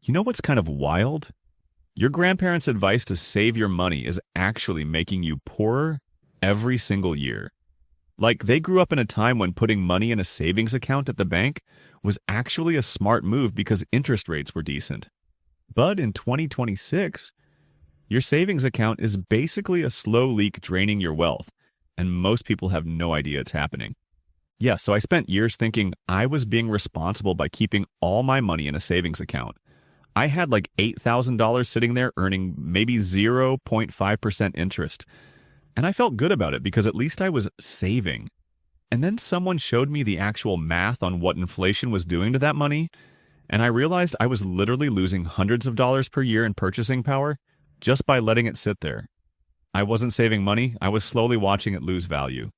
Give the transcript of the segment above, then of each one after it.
You know what's kind of wild? Your grandparents' advice to save your money is actually making you poorer every single year. Like, they grew up in a time when putting money in a savings account at the bank was actually a smart move because interest rates were decent. But in 2026, your savings account is basically a slow leak draining your wealth, and most people have no idea it's happening. Yeah, so I spent years thinking I was being responsible by keeping all my money in a savings account. I had like $8,000 sitting there earning maybe 0.5% interest. And I felt good about it because at least I was saving. And then someone showed me the actual math on what inflation was doing to that money, and I realized I was literally losing hundreds of dollars per year in purchasing power just by letting it sit there. I wasn't saving money, I was slowly watching it lose value.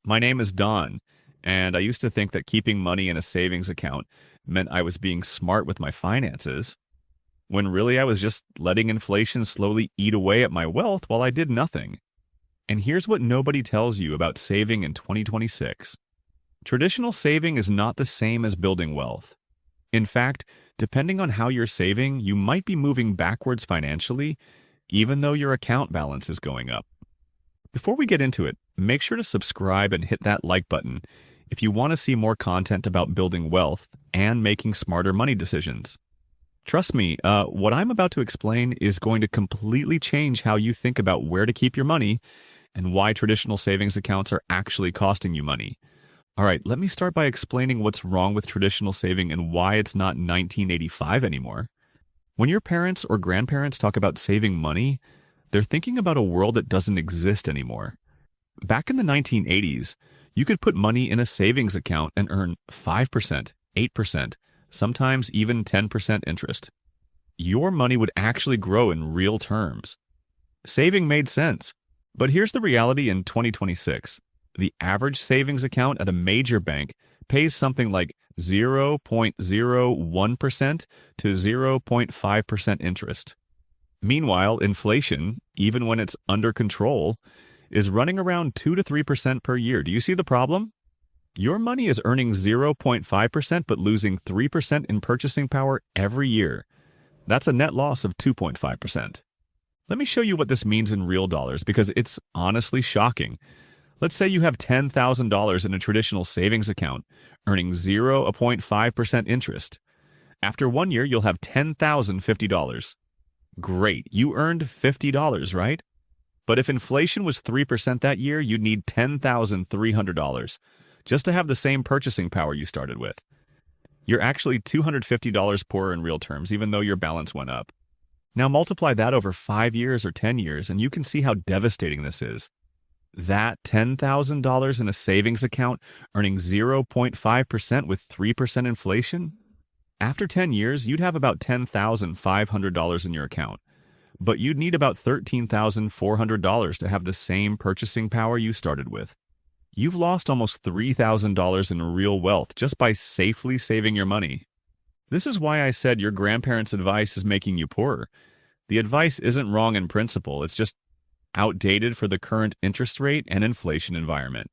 My name is Don, and I used to think that keeping money in a savings account meant I was being smart with my finances, when really I was just letting inflation slowly eat away at my wealth while I did nothing. And here's what nobody tells you about saving in 2026. Traditional saving is not the same as building wealth. In fact, depending on how you're saving, you might be moving backwards financially, even though your account balance is going up. Before we get into it, make sure to subscribe and hit that like button if you want to see more content about building wealth and making smarter money decisions. Trust me, what I'm about to explain is going to completely change how you think about where to keep your money and why traditional savings accounts are actually costing you money. All right, let me start by explaining what's wrong with traditional saving and why it's not 1985 anymore. When your parents or grandparents talk about saving money, they're thinking about a world that doesn't exist anymore. Back in the 1980s, you could put money in a savings account and earn 5%, 8%, sometimes even 10% interest. Your money would actually grow in real terms. Saving made sense. But here's the reality in 2026. The average savings account at a major bank pays something like 0.01% to 0.5% interest. Meanwhile, inflation, even when it's under control, is running around 2 to 3% per year. Do you see the problem? Your money is earning 0.5% but losing 3% in purchasing power every year. That's a net loss of 2.5%. Let me show you what this means in real dollars because it's honestly shocking. Let's say you have $10,000 in a traditional savings account, earning 0.5% interest. After 1 year, you'll have $10,050. Great, you earned $50, right? But if inflation was 3% that year, you'd need $10,300 just to have the same purchasing power you started with. You're actually $250 poorer in real terms, even though your balance went up. Now multiply that over 5 years or 10 years, and you can see how devastating this is. That $10,000 in a savings account earning 0.5% with 3% inflation? After 10 years, you'd have about $10,500 in your account, but you'd need about $13,400 to have the same purchasing power you started with. You've lost almost $3,000 in real wealth just by safely saving your money. This is why I said your grandparents' advice is making you poorer. The advice isn't wrong in principle, it's just outdated for the current interest rate and inflation environment.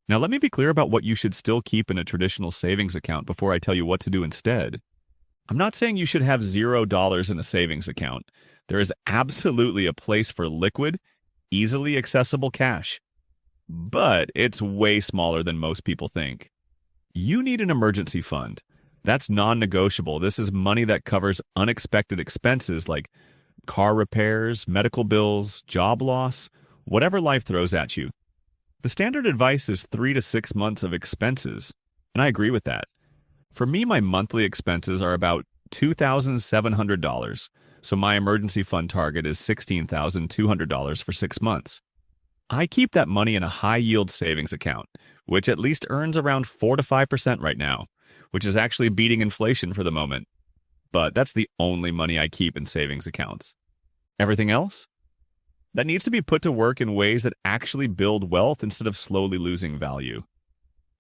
Now let me be clear about what you should still keep in a traditional savings account before I tell you what to do instead. I'm not saying you should have $0 in a savings account. There is absolutely a place for liquid, easily accessible cash. But it's way smaller than most people think. You need an emergency fund. That's non-negotiable. This is money that covers unexpected expenses like car repairs, medical bills, job loss, whatever life throws at you. The standard advice is 3 to 6 months of expenses, and I agree with that. For me, my monthly expenses are about $2,700, so my emergency fund target is $16,200 for 6 months. I keep that money in a high-yield savings account, which at least earns around 4 to 5% right now, which is actually beating inflation for the moment. But that's the only money I keep in savings accounts. Everything else? That needs to be put to work in ways that actually build wealth instead of slowly losing value.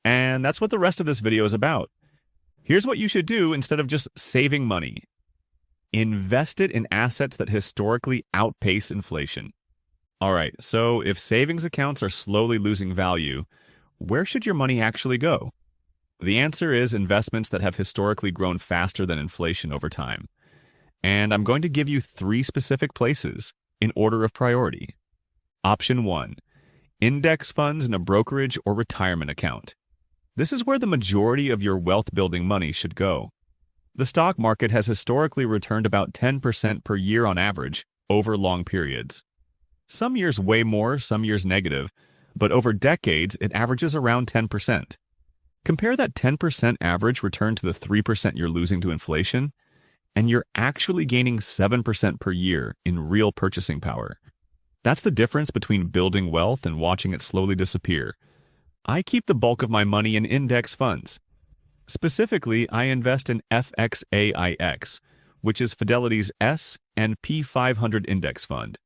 And that's what the rest of this video is about. Here's what you should do instead of just saving money. Invest it in assets that historically outpace inflation. All right, so if savings accounts are slowly losing value, where should your money actually go? The answer is investments that have historically grown faster than inflation over time. And I'm going to give you 3 specific places in order of priority. Option 1, index funds in a brokerage or retirement account. This is where the majority of your wealth-building money should go. The stock market has historically returned about 10% per year on average over long periods. Some years way more, some years negative, but over decades it averages around 10%. Compare that 10% average return to the 3% you're losing to inflation, and you're actually gaining 7% per year in real purchasing power. That's the difference between building wealth and watching it slowly disappear. I keep the bulk of my money in index funds. Specifically, I invest in FXAIX, which is Fidelity's S&P 500 index fund.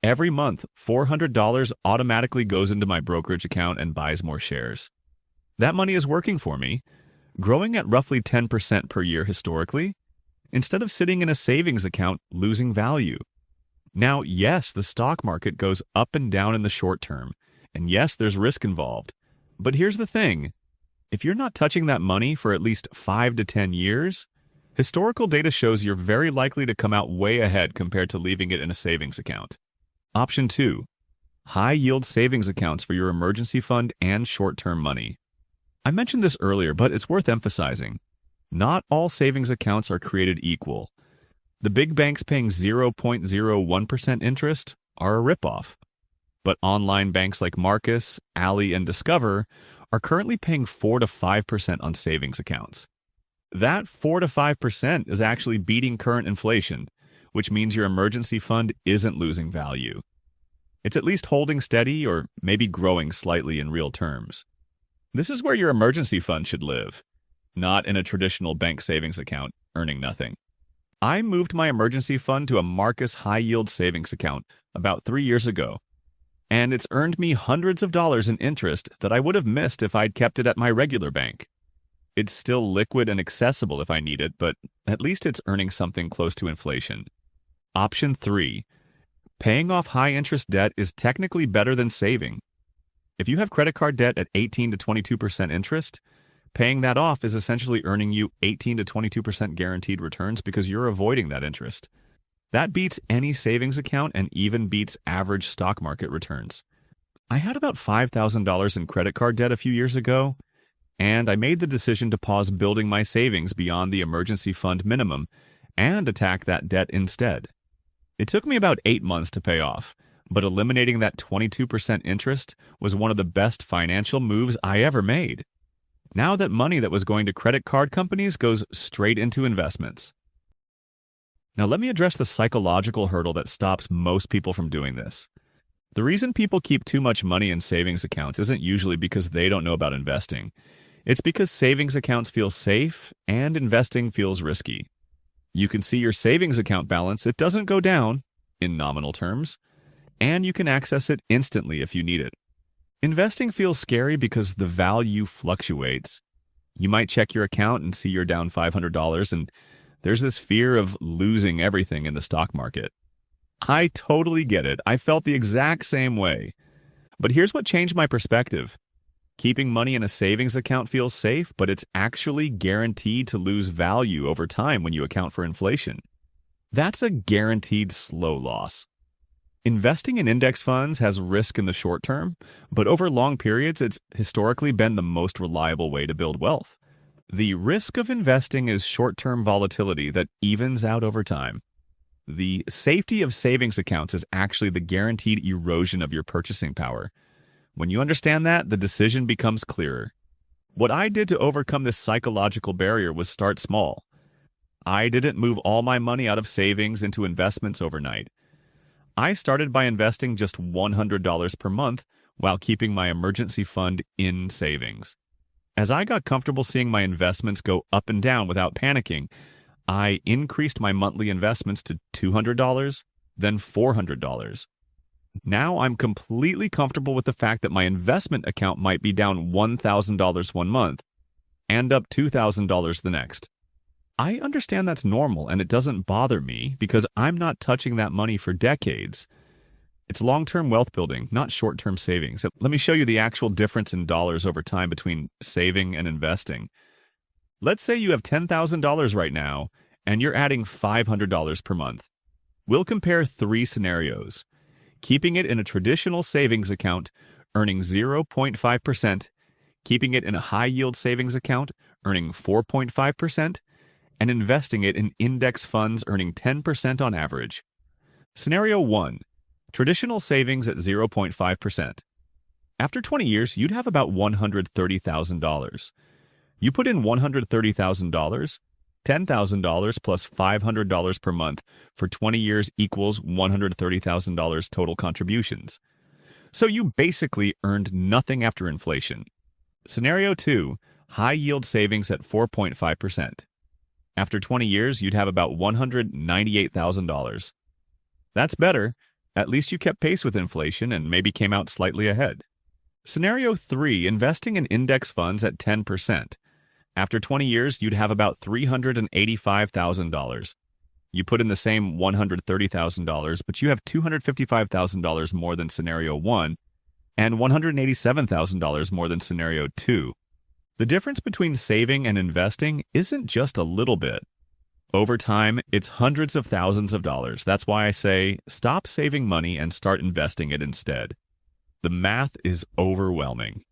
Every month, $400 automatically goes into my brokerage account and buys more shares. That money is working for me, growing at roughly 10% per year historically, instead of sitting in a savings account losing value. Now, yes, the stock market goes up and down in the short term, and yes, there's risk involved. But here's the thing. If you're not touching that money for at least 5 to 10 years, historical data shows you're very likely to come out way ahead compared to leaving it in a savings account. Option 2, high-yield savings accounts for your emergency fund and short-term money. I mentioned this earlier, but it's worth emphasizing. Not all savings accounts are created equal. The big banks paying 0.01% interest are a ripoff. But online banks like Marcus, Ally, and Discover are currently paying 4 to 5% on savings accounts. That 4 to 5% is actually beating current inflation, which means your emergency fund isn't losing value. It's at least holding steady or maybe growing slightly in real terms. This is where your emergency fund should live, not in a traditional bank savings account earning nothing. I moved my emergency fund to a Marcus high-yield savings account about 3 years ago, and it's earned me hundreds of dollars in interest that I would have missed if I'd kept it at my regular bank. It's still liquid and accessible if I need it, but at least it's earning something close to inflation. Option 3, paying off high-interest debt is technically better than saving. If you have credit card debt at 18 to 22% interest, paying that off is essentially earning you 18 to 22% guaranteed returns because you're avoiding that interest. That beats any savings account and even beats average stock market returns. I had about $5,000 in credit card debt a few years ago, and I made the decision to pause building my savings beyond the emergency fund minimum and attack that debt instead. It took me about 8 months to pay off, but eliminating that 22% interest was one of the best financial moves I ever made. Now that money that was going to credit card companies goes straight into investments. Now let me address the psychological hurdle that stops most people from doing this. The reason people keep too much money in savings accounts isn't usually because they don't know about investing. It's because savings accounts feel safe and investing feels risky. You can see your savings account balance, it doesn't go down, in nominal terms, and you can access it instantly if you need it. Investing feels scary because the value fluctuates. You might check your account and see you're down $500, and there's this fear of losing everything in the stock market. I totally get it. I felt the exact same way. But here's what changed my perspective. Keeping money in a savings account feels safe, but it's actually guaranteed to lose value over time when you account for inflation. That's a guaranteed slow loss. Investing in index funds has risk in the short term, but over long periods, it's historically been the most reliable way to build wealth. The risk of investing is short-term volatility that evens out over time. The safety of savings accounts is actually the guaranteed erosion of your purchasing power. When you understand that, the decision becomes clearer. What I did to overcome this psychological barrier was start small. I didn't move all my money out of savings into investments overnight. I started by investing just $100 per month while keeping my emergency fund in savings. As I got comfortable seeing my investments go up and down without panicking, I increased my monthly investments to $200, then $400. Now I'm completely comfortable with the fact that my investment account might be down $1,000 one month and up $2,000 the next. I understand that's normal and it doesn't bother me because I'm not touching that money for decades. It's long-term wealth building, not short-term savings. Let me show you the actual difference in dollars over time between saving and investing. Let's say you have $10,000 right now and you're adding $500 per month. We'll compare 3 scenarios: keeping it in a traditional savings account, earning 0.5%, keeping it in a high-yield savings account, earning 4.5%, and investing it in index funds earning 10% on average. Scenario 1. Traditional savings at 0.5%. After 20 years, you'd have about $130,000. You put in $130,000, $10,000 plus $500 per month for 20 years equals $130,000 total contributions. So you basically earned nothing after inflation. Scenario 2, high-yield savings at 4.5%. After 20 years, you'd have about $198,000. That's better. At least you kept pace with inflation and maybe came out slightly ahead. Scenario 3, investing in index funds at 10%. After 20 years, you'd have about $385,000. You put in the same $130,000, but you have $255,000 more than Scenario 1 and $187,000 more than Scenario 2. The difference between saving and investing isn't just a little bit. Over time, it's hundreds of thousands of dollars. That's why I say stop saving money and start investing it instead. The math is overwhelming.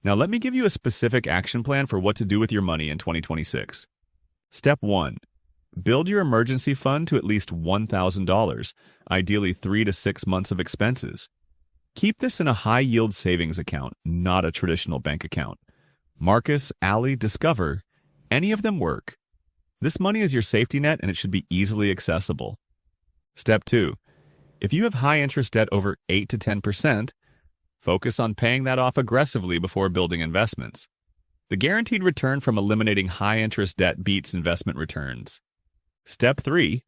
Now let me give you a specific action plan for what to do with your money in 2026. Step 1. Build your emergency fund to at least $1,000, ideally 3 to 6 months of expenses. Keep this in a high-yield savings account, not a traditional bank account. Marcus, Ally, Discover, any of them work. This money is your safety net and it should be easily accessible. Step 2. If you have high-interest debt over 8 to 10%, focus on paying that off aggressively before building investments. The guaranteed return from eliminating high-interest debt beats investment returns. Step 3.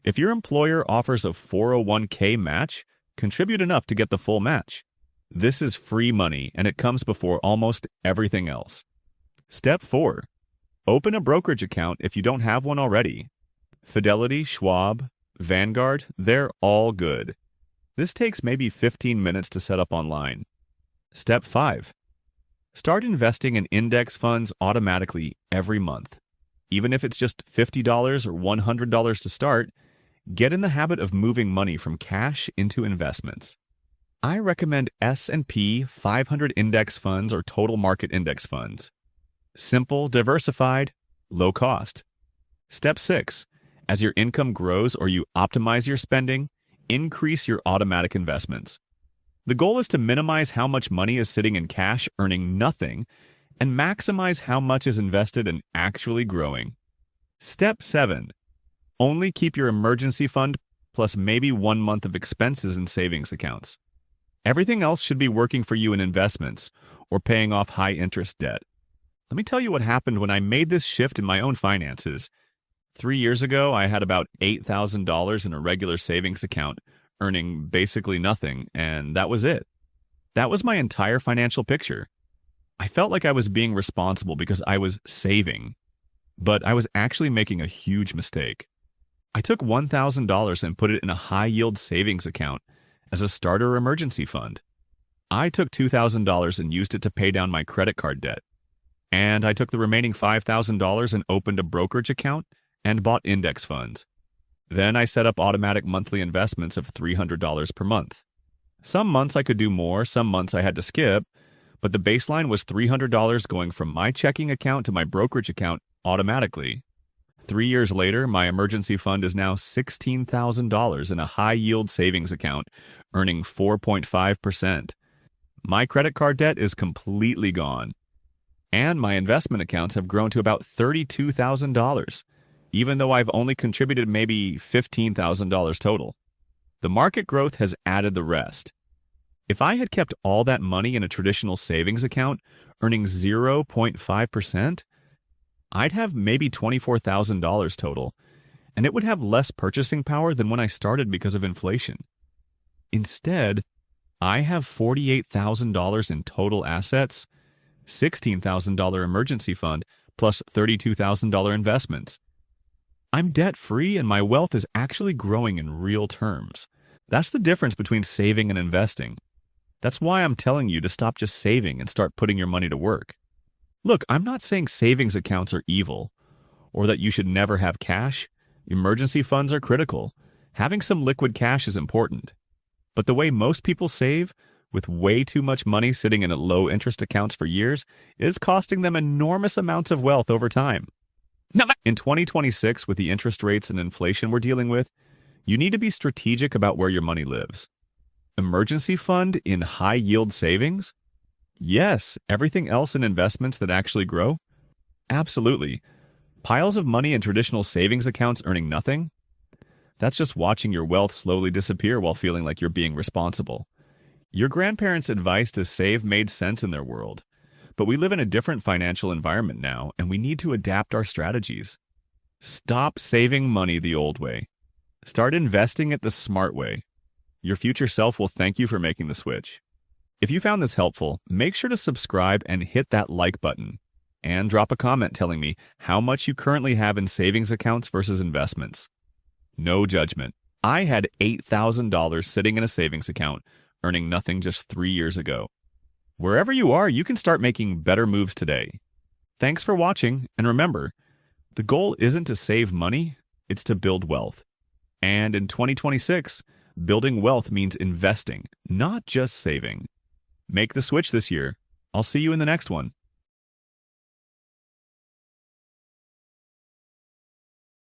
If your employer offers a 401k match, contribute enough to get the full match. This is free money, and it comes before almost everything else. Step 4. Open a brokerage account if you don't have one already. Fidelity, Schwab, Vanguard, they're all good. This takes maybe 15 minutes to set up online. Step 5. Start investing in index funds automatically every month. Even if it's just $50 or $100 to start, get in the habit of moving money from cash into investments. I recommend S&P 500 index funds or total market index funds. Simple, diversified, low cost. Step 6. As your income grows or you optimize your spending, increase your automatic investments. The goal is to minimize how much money is sitting in cash earning nothing and maximize how much is invested and actually growing. Step 7. Only keep your emergency fund plus maybe 1 month of expenses in savings accounts. Everything else should be working for you in investments or paying off high-interest debt. Let me tell you what happened when I made this shift in my own finances. 3 years ago, I had about $8,000 in a regular savings account, earning basically nothing, and that was it. That was my entire financial picture. I felt like I was being responsible because I was saving, but I was actually making a huge mistake. I took $1,000 and put it in a high-yield savings account as a starter emergency fund. I took $2,000 and used it to pay down my credit card debt. And I took the remaining $5,000 and opened a brokerage account and bought index funds. Then I set up automatic monthly investments of $300 per month. Some months I could do more, some months I had to skip, but the baseline was $300 going from my checking account to my brokerage account automatically. 3 years later, my emergency fund is now $16,000 in a high-yield savings account, earning 4.5%. My credit card debt is completely gone. And my investment accounts have grown to about $32,000, even though I've only contributed maybe $15,000 total. The market growth has added the rest. If I had kept all that money in a traditional savings account, earning 0.5%, I'd have maybe $24,000 total, and it would have less purchasing power than when I started because of inflation. Instead, I have $48,000 in total assets, $16,000 emergency fund, plus $32,000 investments. I'm debt-free and my wealth is actually growing in real terms. That's the difference between saving and investing. That's why I'm telling you to stop just saving and start putting your money to work. Look, I'm not saying savings accounts are evil or that you should never have cash. Emergency funds are critical. Having some liquid cash is important. But the way most people save, with way too much money sitting in low interest accounts for years, is costing them enormous amounts of wealth over time. In 2026, with the interest rates and inflation we're dealing with, you need to be strategic about where your money lives. Emergency fund in high yield savings? Yes. Everything else in investments that actually grow? Absolutely. Piles of money in traditional savings accounts earning nothing? That's just watching your wealth slowly disappear while feeling like you're being responsible. Your grandparents' advice to save made sense in their world, but we live in a different financial environment now, and we need to adapt our strategies. Stop saving money the old way. Start investing it the smart way. Your future self will thank you for making the switch. If you found this helpful, make sure to subscribe and hit that like button. And drop a comment telling me how much you currently have in savings accounts versus investments. No judgment. I had $8,000 sitting in a savings account, earning nothing just 3 years ago. Wherever you are, you can start making better moves today. Thanks for watching, and remember, the goal isn't to save money, it's to build wealth. And in 2026, building wealth means investing, not just saving. Make the switch this year. I'll see you in the next one.